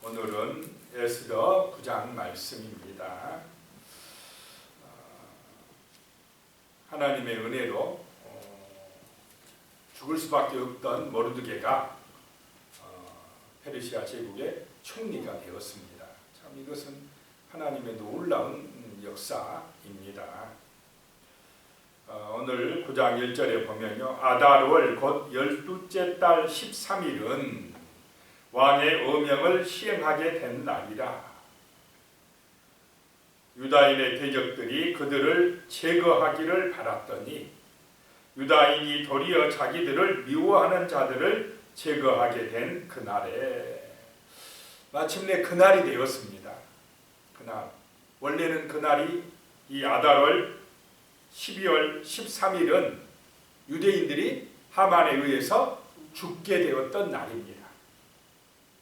오늘은 에스더 9장 말씀입니다. 하나님의 은혜로 죽을 수밖에 없던 모르드게가 페르시아 제국의 총리가 되었습니다. 참 이것은 하나님의 놀라운 역사입니다. 오늘 9장 1절에 보면요, 아달월 곧 12째 달 13일은 왕의 어명을 시행하게 된 날이라. 유다인의 대적들이 그들을 제거하기를 바랐더니 유다인이 도리어 자기들을 미워하는 자들을 제거하게 된 그날에 마침내 그날이 되었습니다. 그날, 원래는 그날이 이 아달월 12월 13일은 유대인들이 하만에 의해서 죽게 되었던 날입니다.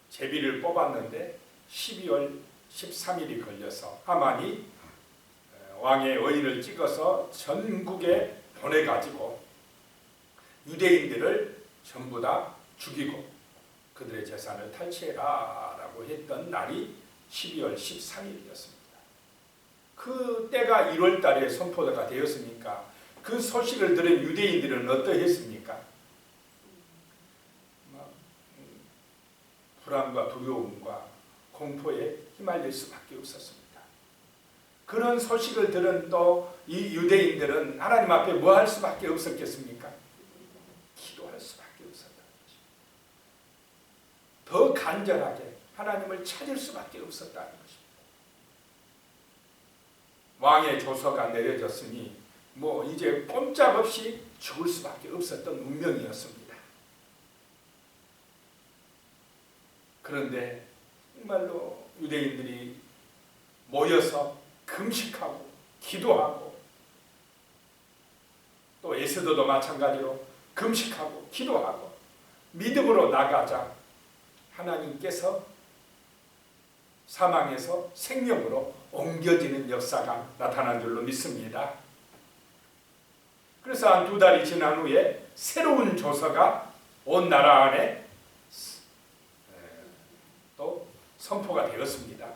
제비를 뽑았는데 12월 13일이 걸려서 하만이 왕의 어인을 찍어서 전국에 보내가지고 유대인들을 전부 다 죽이고 그들의 재산을 탈취해라 라고 했던 날이 12월 13일이었습니다. 그 때가 1월 달에 선포가 되었으니까 그 소식을 들은 유대인들은 어떠했습니까? 불안과 두려움과 공포에 휘말릴 수밖에 없었습니다. 그런 소식을 들은 또 이 유대인들은 하나님 앞에 뭐 할 수밖에 없었겠습니까? 기도할 수밖에 없었던 것입니다. 더 간절하게 하나님을 찾을 수밖에 없었다는 것입니다. 왕의 조서가 내려졌으니 뭐 이제 꼼짝없이 죽을 수밖에 없었던 운명이었습니다. 그런데 정말로 유대인들이 모여서 금식하고 기도하고 또 에스더도 마찬가지로 금식하고 기도하고 믿음으로 나가자 하나님께서 사망에서 생명으로 옮겨지는 역사가 나타난 줄로 믿습니다. 그래서 한 2달이 지난 후에 새로운 조서가 온 나라 안에 또 선포가 되었습니다.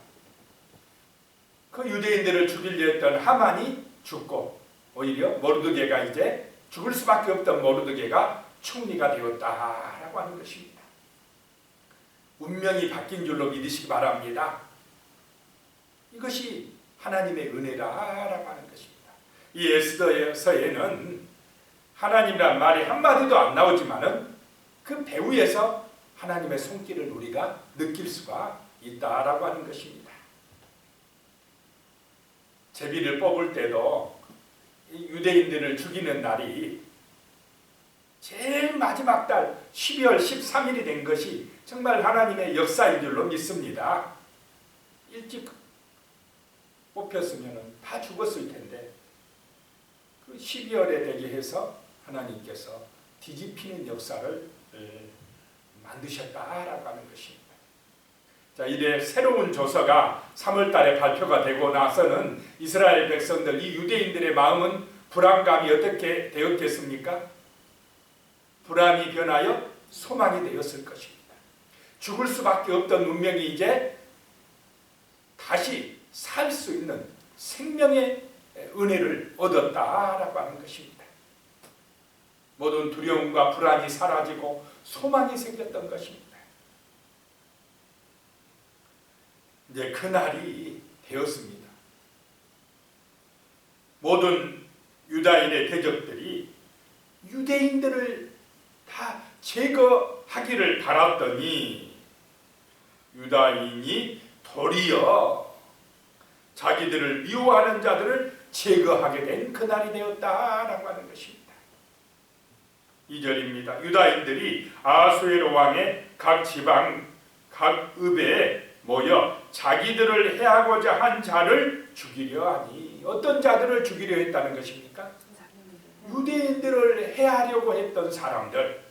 그 유대인들을 죽이려 했던 하만이 죽고 오히려 모르드게가 이제 죽을 수밖에 없던 모르드게가 총리가 되었다라고 하는 것입니다. 운명이 바뀐 줄로 믿으시기 바랍니다. 이것이 하나님의 은혜라고 하는 것입니다. 이 에스더서에는 하나님이란 말이 한마디도 안 나오지만은 그 배후에서 하나님의 손길을 우리가 느낄 수가 있다라고 하는 것입니다. 제비를 뽑을 때도 유대인들을 죽이는 날이 제일 마지막 달 12월 13일이 된 것이 정말 하나님의 역사인 줄로 믿습니다. 일찍 뽑혔으면 다 죽었을 텐데 그 12월에 되게 해서 하나님께서 뒤집히는 역사를 만드셨다라고 하는 것입니다. 자, 이래 새로운 조서가 3월 달에 발표가 되고 나서는 이스라엘 백성들, 이 유대인들의 마음은 불안감이 어떻게 되었겠습니까? 불안이 변하여 소망이 되었을 것입니다. 죽을 수밖에 없던 운명이 이제 다시 살 수 있는 생명의 은혜를 얻었다라고 하는 것입니다. 모든 두려움과 불안이 사라지고 소망이 생겼던 것입니다. 이제 그날이 되었습니다. 모든 유다인의 대적들이 유대인들을 다 제거하기를 바랐더니 유다인이 도리어 자기들을 미워하는 자들을 제거하게 된 그날이 되었다라고 하는 것입니다. 2절입니다. 유다인들이 아수에로 왕의 각 지방 각 읍에 모여 자기들을 해하고자 한 자를 죽이려 하니, 어떤 자들을 죽이려 했다는 것입니까? 유대인들을 해하려고 했던 사람들,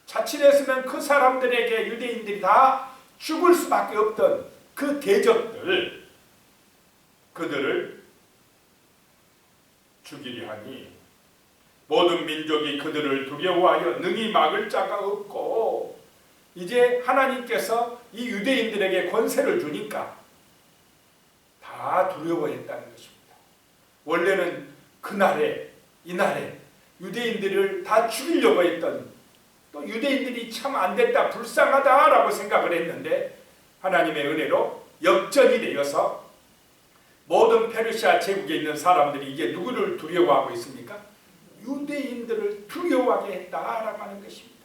자칫했으면 그 사람들에게 유대인들이 다 죽을 수밖에 없던 그 대적들, 그들을 죽이려 하니 모든 민족이 그들을 두려워하여 능히 막을 자가 없고 이제 하나님께서 이 유대인들에게 권세를 주니까 다 두려워했다는 것입니다. 원래는 그날에 이날에 유대인들을 다 죽이려고 했던, 또 유대인들이 참 안됐다, 불쌍하다라고 생각을 했는데 하나님의 은혜로 역전이 되어서 모든 페르시아 제국에 있는 사람들이 이제 누구를 두려워하고 있습니까? 유대인들을 두려워하게 했다라고 하는 것입니다.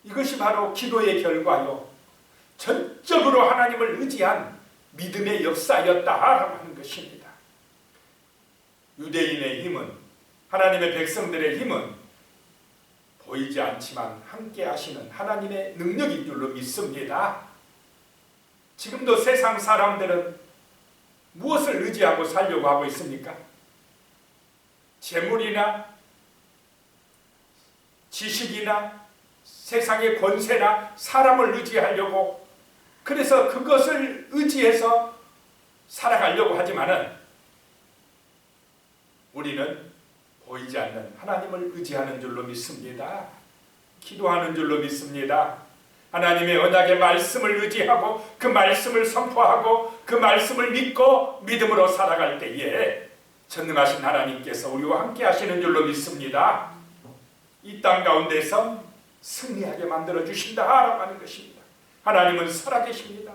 이것이 바로 기도의 결과요, 전적으로 하나님을 의지한 믿음의 역사였다라고 하는 것입니다. 유대인의 힘은, 하나님의 백성들의 힘은 보이지 않지만 함께 하시는 하나님의 능력인 줄로 믿습니다. 지금도 세상 사람들은 무엇을 의지하고 살려고 하고 있습니까? 재물이나 지식이나 세상의 권세나 사람을 의지하려고, 그래서 그것을 의지해서 살아가려고 하지만은 우리는 보이지 않는 하나님을 의지하는 줄로 믿습니다. 기도하는 줄로 믿습니다. 하나님의 언약의 말씀을 의지하고 그 말씀을 선포하고 그 말씀을 믿고 믿음으로 살아갈 때에 전능하신 하나님께서 우리와 함께 하시는 줄로 믿습니다. 이 땅 가운데서 승리하게 만들어 주신다라고 하는 것입니다. 하나님은 살아계십니다.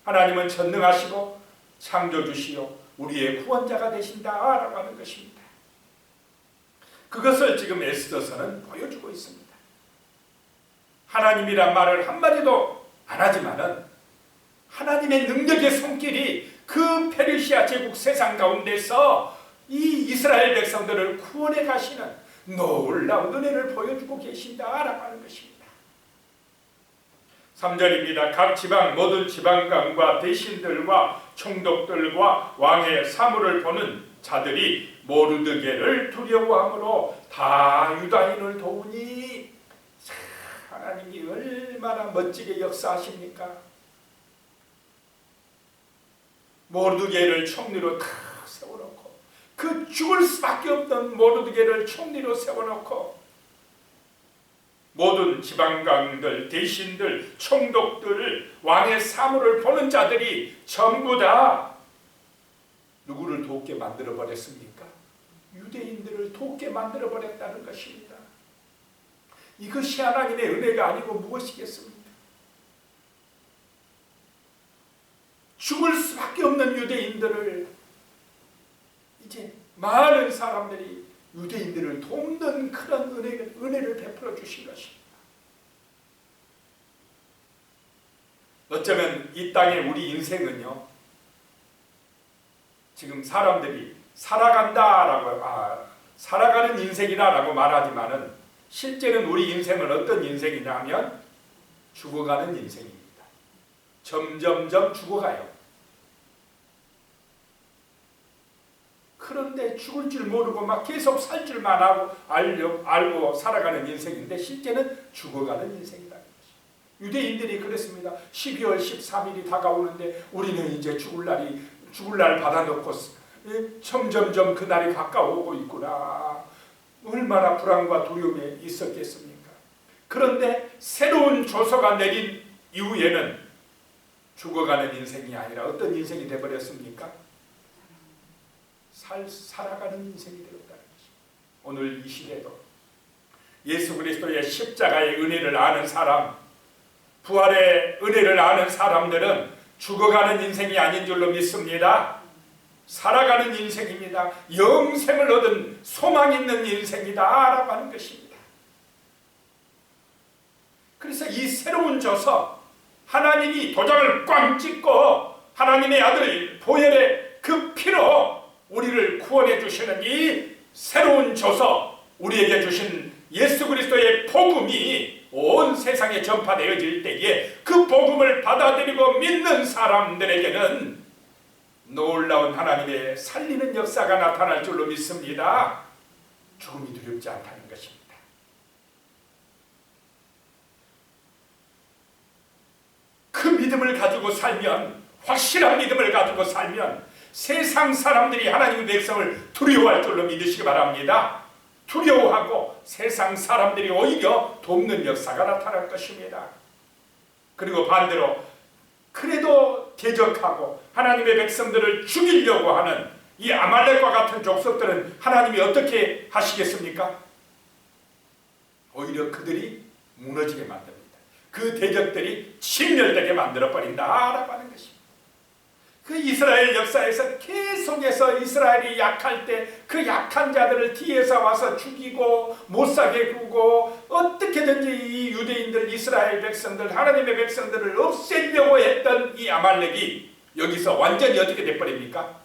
하나님은 전능하시고 창조주시요 우리의 구원자가 되신다라고 하는 것입니다. 그것을 지금 에스더서는 보여주고 있습니다. 하나님이란 말을 한마디도 안 하지만은 하나님의 능력의 손길이 그 페르시아 제국 세상 가운데서 이 이스라엘 백성들을 구원해 가시는 놀라운 은혜를 보여주고 계신다라고 하는 것입니다. 3절입니다. 각 지방 모든 지방관과 대신들과 총독들과 왕의 사물을 보는 자들이 모르드게를 두려워함으로 다 유다인을 도우니, 하나님이 얼마나 멋지게 역사하십니까? 모르드게를 총리로 다 세워놓고, 그 죽을 수밖에 없던 모르드게를 총리로 세워놓고 모든 지방관들, 대신들, 총독들, 왕의 사물을 보는 자들이 전부 다 누구를 돕게 만들어버렸습니까? 유대인들을 돕게 만들어버렸다는 것입니다. 이것이 하나님의 은혜가 아니고 무엇이겠습니까? 죽을 수밖에 없는 유대인들을 이제 많은 사람들이 유대인들을 돕는 그런 은혜를 베풀어 주신 것입니다. 어쩌면 이 땅의 우리 인생은요, 지금 사람들이 살아가는 인생이라고 말하지만은 실제는 우리 인생은 어떤 인생이냐면 죽어가는 인생입니다. 점점점 죽어가요. 그런데 죽을 줄 모르고 막 계속 살 줄만 알고 살아가는 인생인데 실제는 죽어가는 인생이라는 것이죠. 유대인들이 그랬습니다. 12월 13일이 다가오는데 우리는 이제 죽을 날 받아놓고 점점점 그날이 가까워오고 있구나. 얼마나 불안과 두려움에 있었겠습니까? 그런데 새로운 조서가 내린 이후에는 죽어가는 인생이 아니라 어떤 인생이 되어버렸습니까? 살아가는 인생이 되었다는 것입니다. 오늘 이 시대도 예수 그리스도의 십자가의 은혜를 아는 사람, 부활의 은혜를 아는 사람들은 죽어가는 인생이 아닌 줄로 믿습니다. 살아가는 인생입니다. 영생을 얻은 소망 있는 인생이다 라고 하는 것입니다. 그래서 이 새로운 조서, 하나님이 도장을 꽝 찍고 하나님의 아들 보혈의 그 피로 우리를 구원해 주시는 이 새로운 조서, 우리에게 주신 예수 그리스도의 복음이 온 세상에 전파되어질 때에 그 복음을 받아들이고 믿는 사람들에게는 놀라운 하나님의 살리는 역사가 나타날 줄로 믿습니다. 죽음이 두렵지 않다는 것입니다. 그 믿음을 가지고 살면, 확실한 믿음을 가지고 살면 세상 사람들이 하나님의 백성을 두려워할 줄로 믿으시기 바랍니다. 두려워하고 세상 사람들이 오히려 돕는 역사가 나타날 것입니다. 그리고 반대로 그래도 대적하고 하나님의 백성들을 죽이려고 하는 이 아말렉과 같은 족속들은 하나님이 어떻게 하시겠습니까? 오히려 그들이 무너지게 만듭니다. 그 대적들이 진멸되게 만들어버린다라고 하는 것입니다. 그 이스라엘 역사에서 계속해서 이스라엘이 약할 때 그 약한 자들을 뒤에서 와서 죽이고 못사게 구고 어떻게든지 이 유대인들, 이스라엘 백성들, 하나님의 백성들을 없애려고 했던 이 아말렉이 여기서 완전히 어떻게 돼버립니까?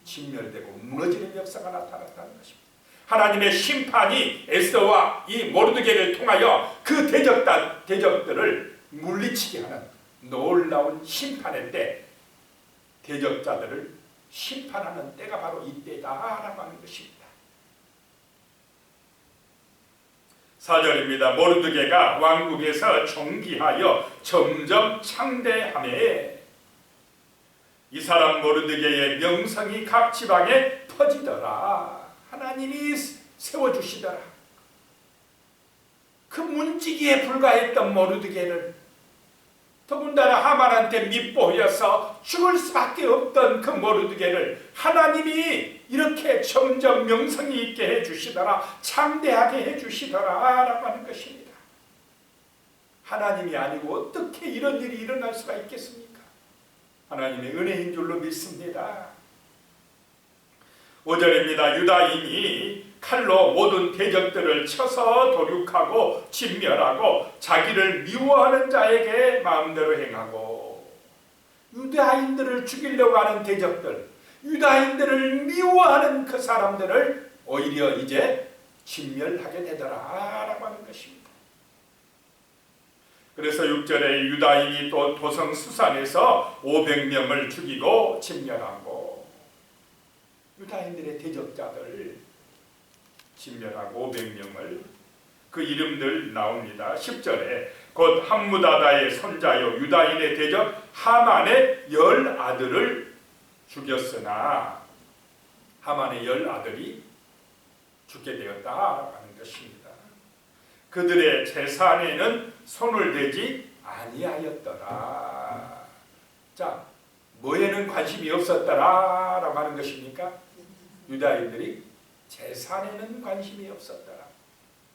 진멸되고 무너지는 역사가 나타났다는 것입니다. 하나님의 심판이 에스더와 이 모르드게를 통하여 그 대적들을 물리치게 하는 놀라운 심판의 때, 대적자들을 심판하는 때가 바로 이때다라고 하는 것입니다. 4절입니다. 모르드게가 왕국에서 정기하여 점점 창대하매 이 사람 모르드게의 명성이 각 지방에 퍼지더라. 하나님이 세워주시더라. 그 문지기에 불과했던 모르드게를 더군다나 하만한테 밉보여서 죽을 수밖에 없던 그 모르드게를 하나님이 이렇게 점점 명성이 있게 해주시더라, 창대하게 해주시더라 라고 하는 것입니다. 하나님이 아니고 어떻게 이런 일이 일어날 수가 있겠습니까? 하나님의 은혜인 줄로 믿습니다. 5절입니다. 유다인이 칼로 모든 대적들을 쳐서 도륙하고 진멸하고 자기를 미워하는 자에게 마음대로 행하고, 유다인들을 죽이려고 하는 대적들, 유다인들을 미워하는 그 사람들을 오히려 이제 진멸하게 되더라 라고 하는 것입니다. 그래서 6절에 유다인이 또 도성 수산에서 500명을 죽이고 진멸하고, 유다인들의 대적자들 진멸하고 500명을, 그 이름들 나옵니다. 10절에 곧 함무다다의 손자요 유다인의 대적 하만의 10아들을 죽였으나, 하만의 10아들이 죽게 되었다라고 하는 것입니다. 그들의 재산에는 손을 대지 아니하였더라. 자, 뭐에는 관심이 없었더라라고 하는 것입니까? 유다인들이 재산에는 관심이 없었더라.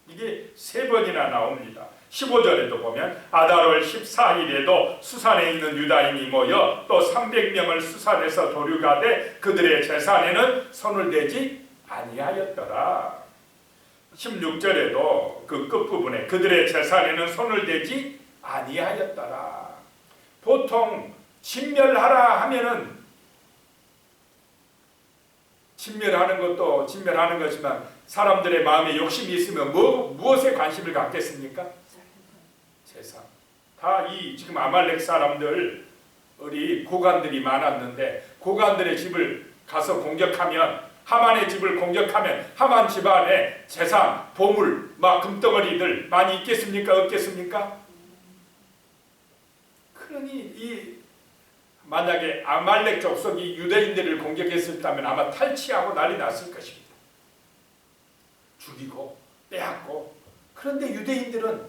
이게 3번이나 나옵니다. 15절에도 보면 아달월 14일에도 수산에 있는 유다인이 모여 또 300명을 수산에서 도륙하되 그들의 재산에는 손을 대지 아니하였더라. 16절에도 그 끝부분에 그들의 재산에는 손을 대지 아니하였더라. 보통 진멸하라 하면은 진멸하는 것도 진멸하는 것이지만 사람들의 마음에 욕심이 있으면 무엇에 관심을 갖겠습니까? 재산. 다 이 지금 아말렉 사람들, 우리 고관들이 많았는데 고관들의 집을 가서 공격하면, 하만의 집을 공격하면 하만 집안에 재산, 보물, 막 금덩어리들 많이 있겠습니까? 없겠습니까? 그러니 만약에 아말렉 족속이 유대인들을 공격했었다면 아마 탈취하고 난리 났을 것입니다. 죽이고 빼앗고. 그런데 유대인들은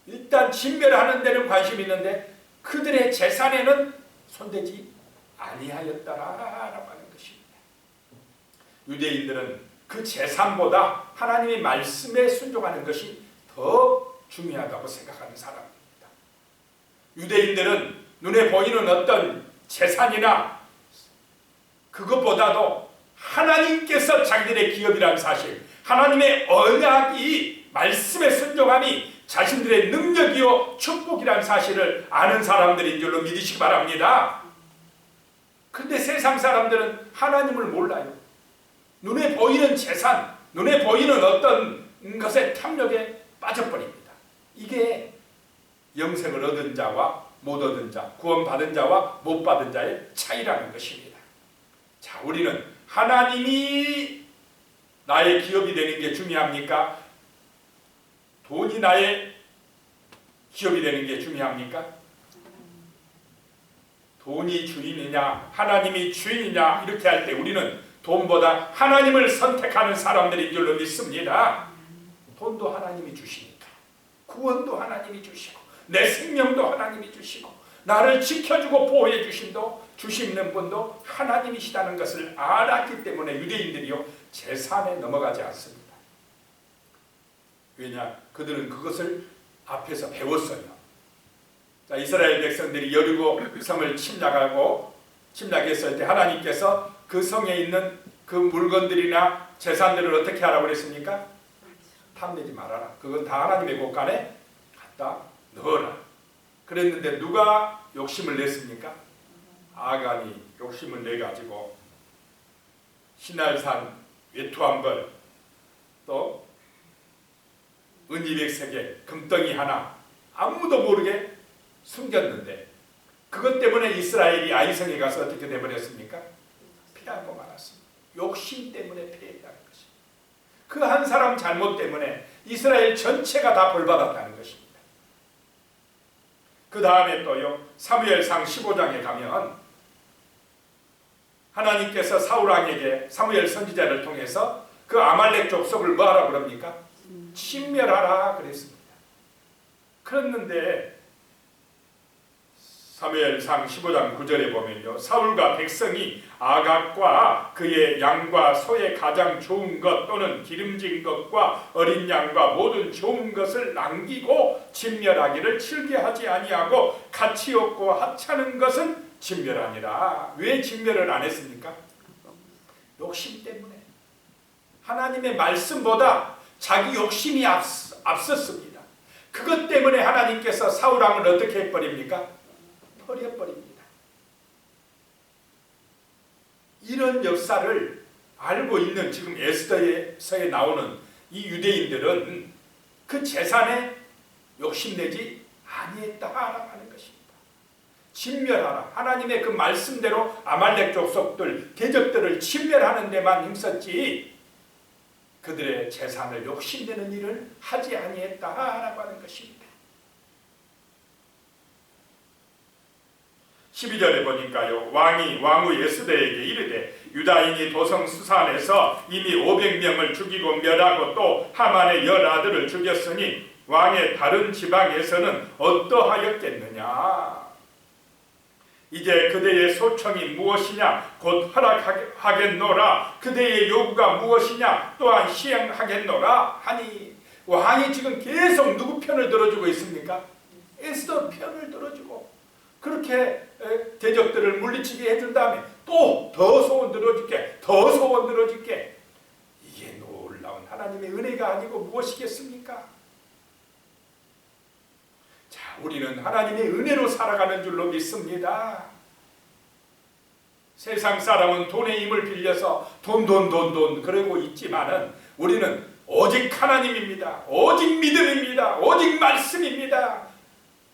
일단 진멸하는 데는 관심이 있는데 그들의 재산에는 손대지 아니하였다라고 하는 것입니다. 유대인들은 그 재산보다 하나님의 말씀에 순종하는 것이 더 중요하다고 생각하는 사람입니다. 유대인들은 눈에 보이는 어떤 재산이나 그것보다도 하나님께서 자기들의 기업이라는 사실, 하나님의 언약이, 말씀에 순종함이 자신들의 능력이요 축복이라는 사실을 아는 사람들인 줄로 믿으시기 바랍니다. 그런데 세상 사람들은 하나님을 몰라요. 눈에 보이는 재산, 눈에 보이는 어떤 것의 탐욕에 빠져버립니다. 이게 영생을 얻은 자와 못 얻은 자, 구원받은 자와 못 받은 자의 차이라는 것입니다. 자, 우리는 하나님이 나의 기업이 되는 게 중요합니까? 돈이 나의 기업이 되는 게 중요합니까? 돈이 주인이냐 하나님이 주인이냐 이렇게 할 때 우리는 돈보다 하나님을 선택하는 사람들인 줄로 믿습니다. 돈도 하나님이 주시니까, 구원도 하나님이 주시고, 내 생명도 하나님이 주시고 나를 지켜주고 보호해 주시는 분도 하나님이시다는 것을 알았기 때문에 유대인들이요 제산에 넘어가지 않습니다. 왜냐? 그들은 그것을 앞에서 배웠어요. 자, 이스라엘 백성들이 여리고 성을 침략했을 때 하나님께서 그 성에 있는 그 물건들이나 재산들을 어떻게 하라고 그랬습니까? 탐내지 말아라. 그건 다 하나님의 곳간에 갖다 넣어라. 그랬는데 누가 욕심을 냈습니까? 아간이 욕심을 내가지고 신할산 외투 한 벌, 또 은 200세계, 금덩이 하나 아무도 모르게 숨겼는데 그것 때문에 이스라엘이 아이성에 가서 어떻게 되버렸습니까? 피하고 말았습니다. 욕심 때문에 패했다는 것입니다. 그 한 사람 잘못 때문에 이스라엘 전체가 다 벌받았다는 것입니다. 그 다음에 또요 사무엘상 15장에 가면 하나님께서 사울왕에게 사무엘 선지자를 통해서 그 아말렉 족속을 뭐하라 그럽니까? 침멸하라 그랬습니다. 그랬는데 사무엘상 15장 9절에 보면요 사울과 백성이 아각과 그의 양과 소의 가장 좋은 것 또는 기름진 것과 어린 양과 모든 좋은 것을 남기고 진멸하기를 즐겨하지 아니하고 가치 없고 하찮은 것은 진멸하니라. 왜 진멸을 안 했습니까? 욕심 때문에. 하나님의 말씀보다 자기 욕심이 앞섰습니다. 그것 때문에 하나님께서 사울왕을 어떻게 해버립니까? 버려버립니다. 이런 역사를 알고 있는 지금 에스더서에 나오는 이 유대인들은 그 재산에 욕심내지 아니했다라고 하는 것입니다. 진멸하라. 하나님의 그 말씀대로 아말렉 족속들, 대적들을 진멸하는 데만 힘썼지 그들의 재산을 욕심내는 일을 하지 아니했다라고 하는 것입니다. 12절에 보니까요 왕후 에스더에게 이르되 유다인이 도성 수산에서 이미 500명을 죽이고 멸하고 또 하만의 10아들을 죽였으니 왕의 다른 지방에서는 어떠하였겠느냐. 이제 그대의 소청이 무엇이냐 곧 허락하겠노라. 그대의 요구가 무엇이냐 또한 시행하겠노라 하니 왕이 지금 계속 누구 편을 들어주고 있습니까? 에스더 편을 들어주고 그렇게 대적들을 물리치게 해준 다음에 또 더 소원 들어줄게, 더 소원 들어줄게. 이게 놀라운 하나님의 은혜가 아니고 무엇이겠습니까? 자, 우리는 하나님의 은혜로 살아가는 줄로 믿습니다. 세상 사람은 돈의 힘을 빌려서 돈 그러고 있지만은 우리는 오직 하나님입니다. 오직 믿음입니다. 오직 말씀입니다.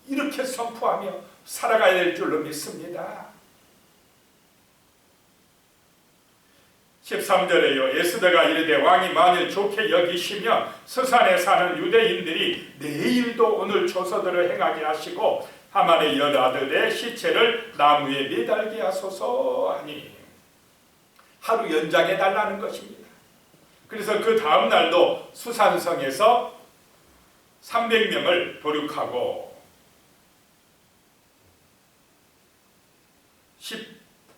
이렇게 선포하며 살아가야 될 줄로 믿습니다. 13절에요 에스더가 이르되 왕이 만일 좋게 여기시면 서산에 사는 유대인들이 내일도 오늘 조서들을 행하게 하시고 하만의 10아들의 시체를 나무에 매달게 하소서 하니 하루 연장해 달라는 것입니다. 그래서 그 다음 날도 수산성에서 300명을 도륙하고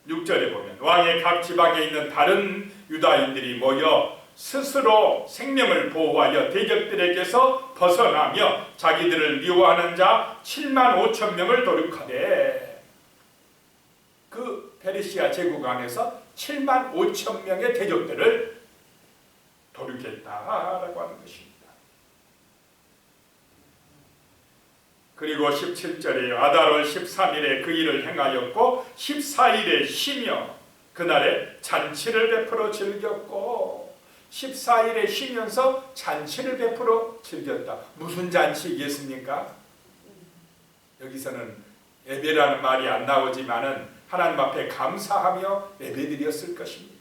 16절에 보면 왕의 각 지방에 있는 다른 유다인들이 모여 스스로 생명을 보호하여 대적들에게서 벗어나며 자기들을 미워하는 자 7만 5천 명을 도륙하되 그 페르시아 제국 안에서 7만 5천 명의 대적들을 도륙했다라고 하는 것입니다. 그리고 17절에 아달월 13일에 그 일을 행하였고 14일에 쉬며 그날에 잔치를 베풀어 즐겼고 14일에 쉬면서 잔치를 베풀어 즐겼다. 무슨 잔치이겠습니까? 여기서는 예배라는 말이 안 나오지만은 하나님 앞에 감사하며 예배드렸을 것입니다.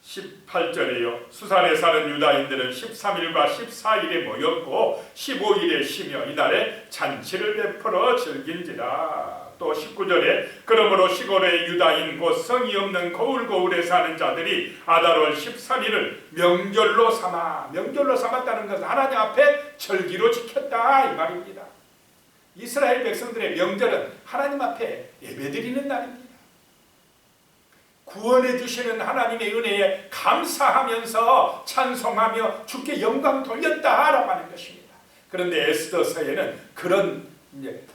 18절에요. 수산에 사는 유다인들은 13일과 14일에 모였고 15일에 쉬며 이날에 잔치를 베풀어 즐긴지라. 또 19절에 그러므로 시골의 유다인 곧 성이 없는 고을고을에 사는 자들이 아달월 13일을 명절로 삼았다는 것은 하나님 앞에 절기로 지켰다 이 말입니다. 이스라엘 백성들의 명절은 하나님 앞에 예배드리는 날입니다. 구원해 주시는 하나님의 은혜에 감사하면서 찬송하며 주께 영광 돌렸다라고 하는 것입니다. 그런데 에스더서에는 그런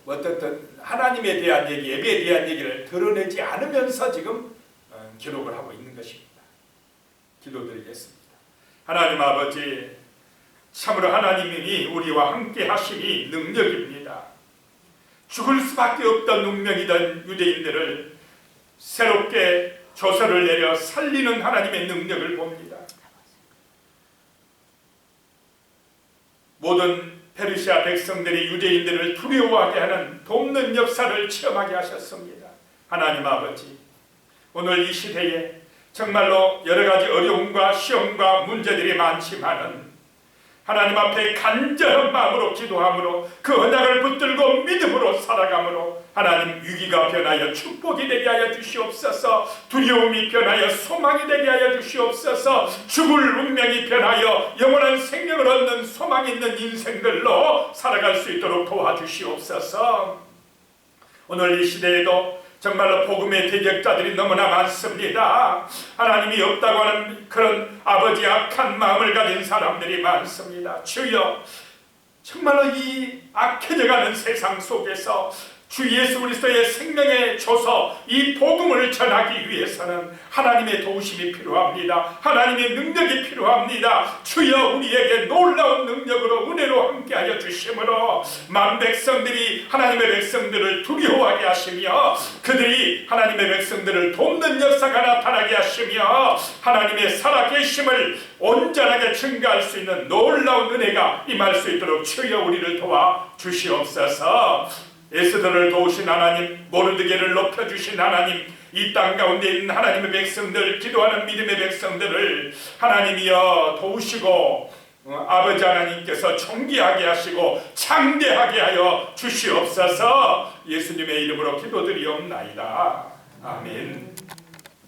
어떻든 하나님에 대한 얘기, 예배에 대한 얘기를 드러내지 않으면서 지금 기록을 하고 있는 것입니다. 기도드리겠습니다. 하나님 아버지, 참으로 하나님이 우리와 함께 하시니 능력입니다. 죽을 수밖에 없던 운명이던 유대인들을 새롭게 조서를 내려 살리는 하나님의 능력을 봅니다. 모든 페르시아 백성들이 유대인들을 두려워하게 하는 돕는 역사를 체험하게 하셨습니다. 하나님 아버지, 오늘 이 시대에 정말로 여러 가지 어려움과 시험과 문제들이 많지만은 하나님 앞에 간절한 마음으로 기도함으로 그 언약을 붙들고 믿음으로 살아감으로 하나님 위기가 변하여 축복이 되게 하여 주시옵소서. 두려움이 변하여 소망이 되게 하여 주시옵소서. 죽을 운명이 변하여 영원한 생명을 얻는 소망 있는 인생들로 살아갈 수 있도록 도와주시옵소서. 오늘 이 시대에도 정말로 복음의 대적자들이 너무나 많습니다. 하나님이 없다고 하는 그런 아버지 악한 마음을 가진 사람들이 많습니다. 주여, 정말로 이 악해져가는 세상 속에서 주 예수 그리스도의 생명의 조서 이 복음을 전하기 위해서는 하나님의 도우심이 필요합니다. 하나님의 능력이 필요합니다. 주여, 우리에게 놀라운 능력으로 은혜로 함께하여 주심으로 만 백성들이 하나님의 백성들을 두려워하게 하시며 그들이 하나님의 백성들을 돕는 역사가 나타나게 하시며 하나님의 살아계심을 온전하게 증거할 수 있는 놀라운 은혜가 임할 수 있도록 주여 우리를 도와 주시옵소서. 에스더를 도우신 하나님, 모르드게를 높여주신 하나님, 이 땅 가운데 있는 하나님의 백성들, 기도하는 믿음의 백성들을 하나님이여 도우시고 아버지 하나님께서 존귀하게 하시고 창대하게 하여 주시옵소서. 예수님의 이름으로 기도드리옵나이다. 아멘.